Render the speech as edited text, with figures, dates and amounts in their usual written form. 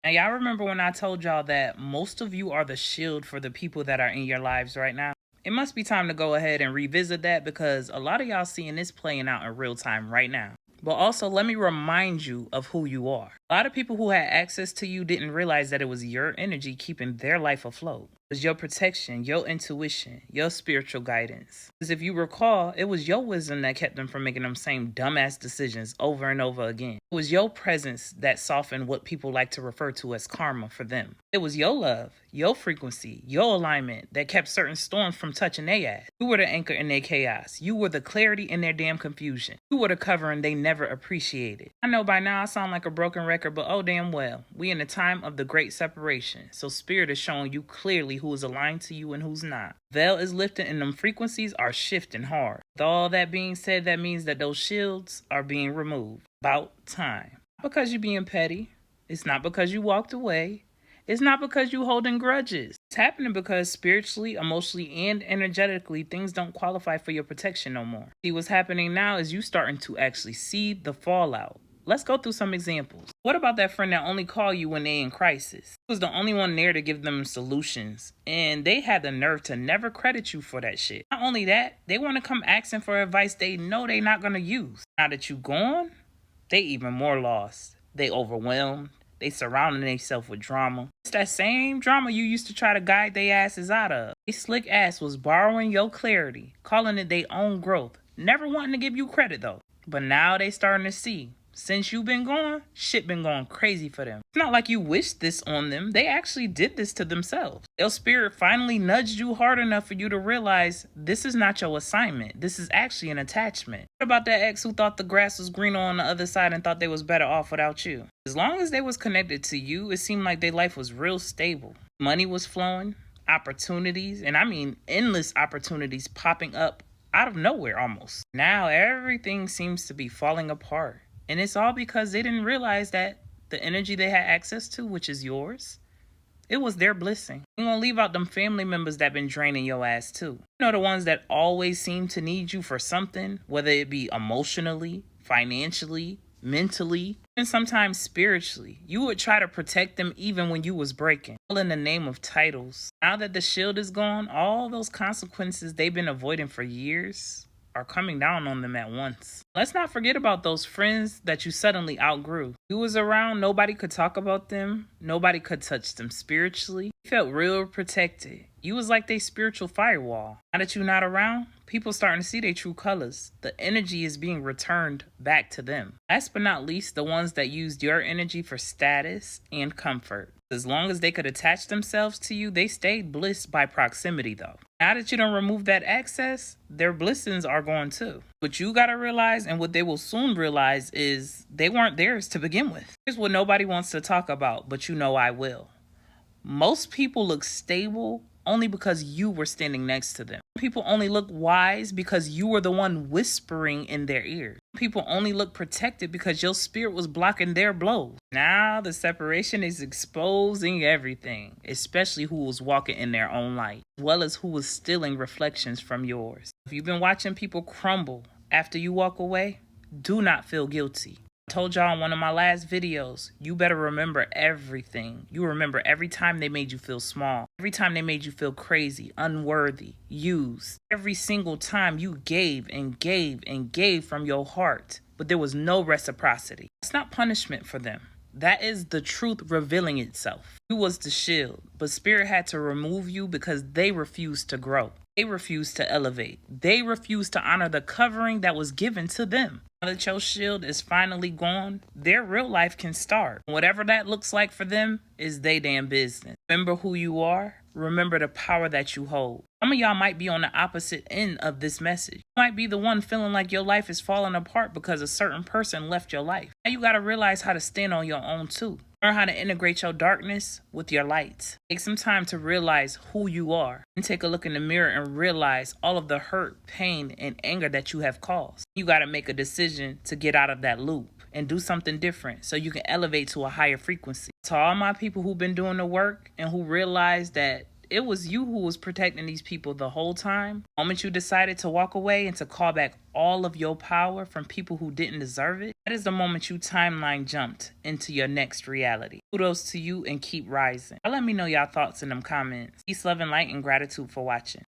Now, y'all remember when I told y'all that most of you are the shield for the people that are in your lives right now? It must be time to go ahead and revisit that because a lot of y'all seeing this playing out in real time right now. But also, let me remind you of who you are. A lot of people who had access to you didn't realize that it was your energy keeping their life afloat. It was your protection, your intuition, your spiritual guidance. Because if you recall, it was your wisdom that kept them from making them same dumbass decisions over and over again. It was your presence that softened what people like to refer to as karma for them. It was your love, your frequency, your alignment that kept certain storms from touching their ass. You were the anchor in their chaos. You were the clarity in their damn confusion. You were the covering they never appreciated. I know by now I sound like a broken record, but oh damn well. We in the time of the great separation. So spirit is showing you clearly who is aligned to you and who's not. Veil is lifting and them frequencies are shifting hard. With all that being said, that means that those shields are being removed. About time. Not because you're being petty. It's not because you walked away. It's not because you holding grudges. It's happening because spiritually, emotionally, and energetically, things don't qualify for your protection no more. See, what's happening now is you starting to actually see the fallout. Let's go through some examples. What about that friend that only called you when they in crisis? Who was the only one there to give them solutions, and they had the nerve to never credit you for that shit. Not only that, they want to come asking for advice they know they not going to use. Now that you gone, they even more lost. They overwhelmed. They surrounding themselves with drama. It's that same drama you used to try to guide their asses out of. They slick ass was borrowing your clarity, calling it their own growth, never wanting to give you credit though. But now they starting to see. Since you been gone, shit been going crazy for them. It's not like you wished this on them. They actually did this to themselves. Their spirit finally nudged you hard enough for you to realize this is not your assignment. This is actually an attachment. What about that ex who thought the grass was greener on the other side and thought they was better off without you? As long as they was connected to you, it seemed like their life was real stable. Money was flowing, opportunities, and I mean endless opportunities popping up out of nowhere almost. Now everything seems to be falling apart. And it's all because they didn't realize that the energy they had access to, which is yours, it was their blessing. You're gonna leave out them family members that been draining your ass too. You know, the ones that always seem to need you for something, whether it be emotionally, financially, mentally, and sometimes spiritually. You would try to protect them even when you was breaking. All in the name of titles. Now that the shield is gone, all those consequences they've been avoiding for years are coming down on them at once. Let's not forget about those friends that you suddenly outgrew. You was around, nobody could talk about them, nobody could touch them spiritually. You felt real protected. You was like their spiritual firewall. Now that you're not around, people starting to see their true colors. The energy is being returned back to them. Last but not least, the ones that used your energy for status and comfort. As long as they could attach themselves to you, they stayed blissed by proximity though. Now that you don't remove that access, their blessings are gone too. What you gotta realize and what they will soon realize is they weren't theirs to begin with. Here's what nobody wants to talk about, but you know I will. Most people look stable only because you were standing next to them. People only look wise because you were the one whispering in their ears. People only look protected because your spirit was blocking their blows. Now the separation is exposing everything, especially who was walking in their own light, as well as who was stealing reflections from yours. If you've been watching people crumble after you walk away, do not feel guilty. I told y'all in one of my last videos, you better remember everything. You remember every time they made you feel small, every time they made you feel crazy, unworthy, used. Every single time you gave and gave and gave from your heart, but there was no reciprocity. It's not punishment for them. That is the truth revealing itself. You was the shield, but spirit had to remove you because they refused to grow. They refused to elevate. They refused to honor the covering that was given to them. Now that your shield is finally gone, their real life can start. Whatever that looks like for them is they damn business. Remember who you are. Remember the power that you hold. Some of y'all might be on the opposite end of this message. You might be the one feeling like your life is falling apart because a certain person left your life. Now you gotta realize how to stand on your own too. Learn how to integrate your darkness with your light. Take some time to realize who you are. And take a look in the mirror and realize all of the hurt, pain, and anger that you have caused. You gotta make a decision to get out of that loop and do something different so you can elevate to a higher frequency. To all my people who've been doing the work and who realize that It was you who was protecting these people the whole time. The moment you decided to walk away and to call back all of your power from people who didn't deserve it, that is the moment you timeline jumped into your next reality. Kudos to you and keep rising. Let me know y'all thoughts in them comments. Peace, love, and light, and gratitude for watching.